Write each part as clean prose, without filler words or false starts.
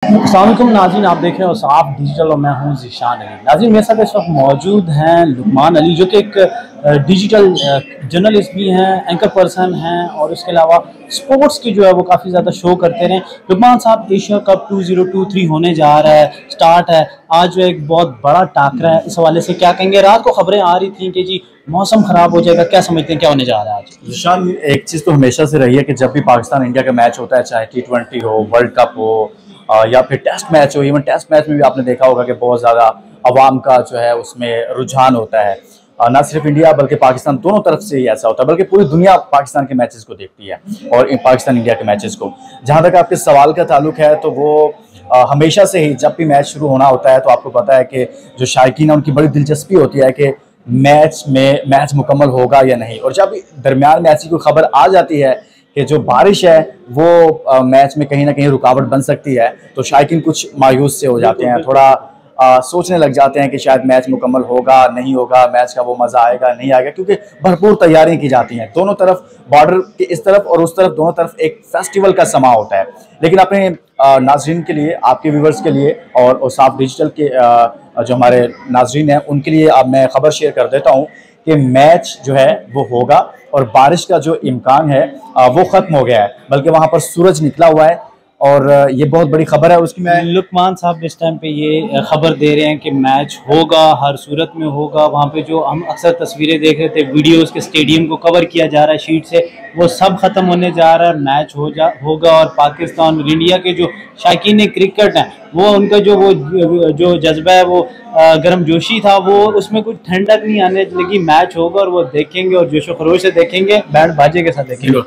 अस्सलाम वालेकुम नाज़रीन, आप देख रहे हो साफ डिजिटल और मैं हूं ज़ीशान अली। नाज़रीन, मेरे साथ इस वक्त मौजूद हैं लुकमान अली, जो कि एक डिजिटल जर्नलिस्ट भी हैं, एंकर पर्सन हैं और उसके अलावा स्पोर्ट्स की जो है वो काफ़ी ज़्यादा शो करते रहे। लुकमान साहब, एशिया कप 2023 होने जा रहा है, स्टार्ट है आज, जो एक बहुत बड़ा टाकरा है। इस हवाले से क्या कहेंगे? रात को खबरें आ रही थी कि जी मौसम ख़राब हो जाएगा, क्या समझते हैं क्या होने जा रहा है आज? ईशान, एक चीज़ तो हमेशा से रही है कि जब भी पाकिस्तान इंडिया का मैच होता है, चाहे T20 हो, वर्ल्ड कप हो या फिर टेस्ट मैच हो, इवन टेस्ट मैच में भी आपने देखा होगा कि बहुत ज़्यादा अवाम का जो है उसमें रुझान होता है। ना सिर्फ इंडिया बल्कि पाकिस्तान, दोनों तरफ से ही ऐसा होता है, बल्कि पूरी दुनिया पाकिस्तान के मैचेस को देखती है और पाकिस्तान इंडिया के मैचेस को। जहाँ तक आपके सवाल का ताल्लुक है तो वो हमेशा से ही जब भी मैच शुरू होना होता है तो आपको पता है कि जो शायकीन है उनकी बड़ी दिलचस्पी होती है कि मैच मुकम्मल होगा या नहीं। और जब दरमियान में ऐसी कोई खबर आ जाती है कि जो बारिश है वो मैच में कहीं ना कहीं रुकावट बन सकती है, तो शायकीन कुछ मायूस से हो जाते हैं, थोड़ा सोचने लग जाते हैं कि शायद मैच मुकम्मल होगा नहीं होगा, मैच का वो मज़ा आएगा नहीं आएगा, क्योंकि भरपूर तैयारियां की जाती हैं दोनों तरफ, बॉर्डर के इस तरफ और उस तरफ, दोनों तरफ एक फेस्टिवल का समा होता है। लेकिन अपने नाजरीन के लिए, आपके व्यूवर्स के लिए और साफ डिजिटल के जो हमारे नाजरीन हैं उनके लिए अब मैं खबर शेयर कर देता हूँ कि मैच जो है वो होगा और बारिश का जो इम्कान है वो ख़त्म हो गया है, बल्कि वहाँ पर सूरज निकला हुआ है और ये बहुत बड़ी खबर है उसकी। मैं लुकमान साहब इस टाइम पे ये खबर दे रहे हैं कि मैच होगा, हर सूरत में होगा। वहाँ पे जो हम अक्सर तस्वीरें देख रहे थे, वीडियोस के स्टेडियम को कवर किया जा रहा है शीट से, वो सब ख़त्म होने जा रहा है, मैच होगा। और पाकिस्तान और इंडिया के जो शायकीन क्रिकेट हैं वो उनका जो जज्बा है वो गर्म जोशी था, वो उसमें कुछ ठंडक नहीं आने लगी। मैच होगा और वो देखेंगे और जोशो खरोश से देखेंगे, बैंड बाजे के साथ देखेंगे।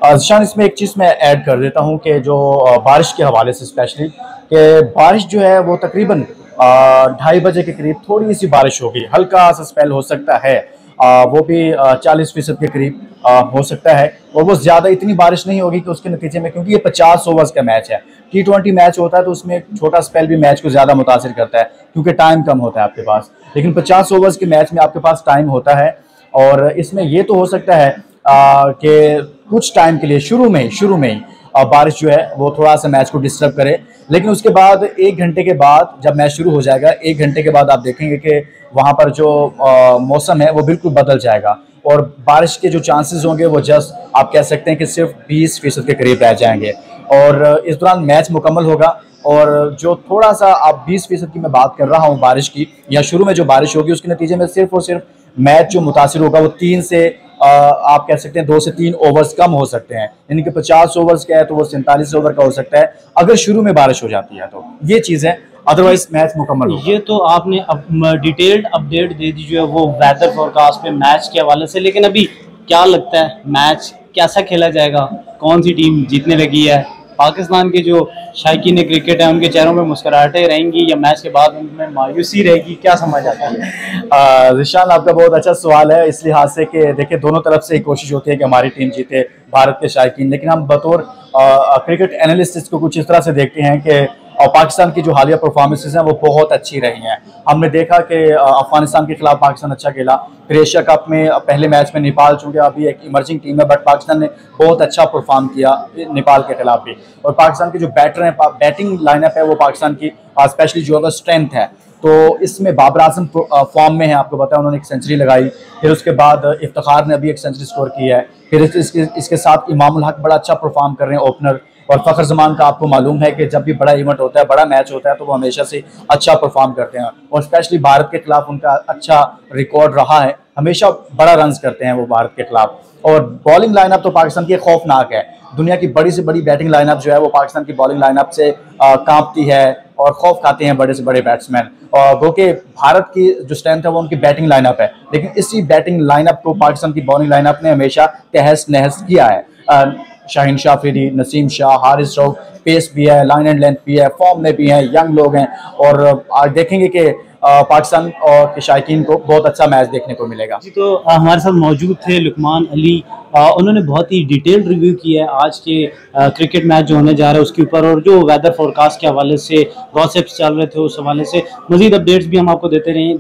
ज़ीशान, इसमें एक चीज़ मैं ऐड कर देता हूँ कि जो बारिश के हवाले से स्पेशली, कि बारिश जो है वो तकरीबन 2:30 बजे के करीब थोड़ी सी बारिश होगी, हल्का सा स्पेल हो सकता है, वो भी 40% के करीब हो सकता है। और वो ज़्यादा इतनी बारिश नहीं होगी कि उसके नतीजे में, क्योंकि ये 50 ओवर्स का मैच है, T20 मैच होता है तो उसमें छोटा स्पेल भी मैच को ज़्यादा मुतासिर करता है क्योंकि टाइम कम होता है आपके पास। लेकिन 50 ओवर्स के मैच में आपके पास टाइम होता है और इसमें ये तो हो सकता है कि कुछ टाइम के लिए शुरू में ही बारिश जो है वो थोड़ा सा मैच को डिस्टर्ब करे। लेकिन उसके बाद 1 घंटे के बाद जब मैच शुरू हो जाएगा, 1 घंटे के बाद आप देखेंगे कि वहाँ पर जो मौसम है वो बिल्कुल बदल जाएगा और बारिश के जो चांसेस होंगे वो जस्ट आप कह सकते हैं कि सिर्फ 20% के करीब रह जाएंगे। और इस दौरान मैच मुकम्मल होगा और जो थोड़ा सा आप 20% की मैं बात कर रहा हूँ बारिश की, या शुरू में जो बारिश होगी उसके नतीजे में सिर्फ और सिर्फ मैच जो मुतासिर होगा वो 3 से आप कह सकते हैं 2 से 3 ओवर्स कम हो सकते हैं, यानी कि 50 ओवर्स का है तो वो 47 ओवर का हो सकता है अगर शुरू में बारिश हो जाती है, तो ये चीज़ है, अदरवाइज मैच मुकम्मल होगा। ये तो आपने डिटेल्ड अपडेट दे दी जो है वो वेदर फोरकास्ट पे मैच के हवाले से। लेकिन अभी क्या लगता है मैच कैसा खेला जाएगा, कौन सी टीम जीतने लगी है? पाकिस्तान के जो शायकीन क्रिकेट है उनके चेहरों में मुस्कुराहटें रहेंगी या मैच के बाद उनमें मायूसी रहेगी, क्या समझ आता है? ज़ीशान, आपका बहुत अच्छा सवाल है इस लिहाज से कि देखिए दोनों तरफ से कोशिश होती है कि हमारी टीम जीते, भारत के शायकीन, लेकिन हम बतौर क्रिकेट एनालिस्ट इसको कुछ इस तरह से देखते हैं कि पाकिस्तान की जो हालिया परफॉर्मेंसेज हैं वो बहुत अच्छी रही हैं। हमने देखा कि अफगानिस्तान के खिलाफ पाकिस्तान अच्छा खेला, फिर एशिया कप में पहले मैच में नेपाल, चूँकि अभी एक इमर्जिंग टीम है, बट पाकिस्तान ने बहुत अच्छा परफॉर्म किया नेपाल के खिलाफ भी। और पाकिस्तान के जो बैटर हैं, बैटिंग लाइनअप है वो पाकिस्तान की स्पेशली जो है स्ट्रेंथ है, तो इसमें बाबर आजम फॉर्म में है, आपको पता है उन्होंने एक सेंचुरी लगाई, फिर उसके बाद इफ्तिखार ने अभी एक सेंचुरी स्कोर की है, फिर इसके साथ इमामुल हक बड़ा अच्छा परफॉर्म कर रहे हैं ओपनर, और फ़खर जमान का आपको मालूम है कि जब भी बड़ा इवेंट होता है, बड़ा मैच होता है, तो वो हमेशा से अच्छा परफॉर्म करते हैं और स्पेशली भारत के खिलाफ उनका अच्छा रिकॉर्ड रहा है, हमेशा बड़ा रन्स करते हैं वो भारत के खिलाफ। और बॉलिंग लाइनअप तो पाकिस्तान की खौफनाक है, दुनिया की बड़ी से बड़ी बैटिंग लाइनअप जो है वो पाकिस्तान की बॉलिंग लाइनअप से कांपती है और खौफ खाते हैं बड़े से बड़े बैट्समैन। और वो कि भारत की जो स्ट्रेंथ है वो उनकी बैटिंग लाइनअप है, लेकिन इसी बैटिंग लाइनअप को पाकिस्तान की बॉलिंग लाइनअप ने हमेशा तहस नहस किया है। शाहीन शाह अफरीदी, नसीम शाह, हारिस रऊफ, पेस भी है, लाइन एंड लेंथ भी है, फॉर्म में भी हैं, यंग लोग हैं और आज देखेंगे कि पाकिस्तान और के शायकीन को बहुत अच्छा मैच देखने को मिलेगा। जी, तो हमारे साथ मौजूद थे लुकमान अली, उन्होंने बहुत ही डिटेल्ड रिव्यू किया है आज के क्रिकेट मैच जो होने जा रहा है उसके ऊपर, और जो वेदर फोरकास्ट के हवाले से गॉसिप्स चल रहे थे उस हवाले से। मजीद अपडेट्स भी हम आपको देते रहें।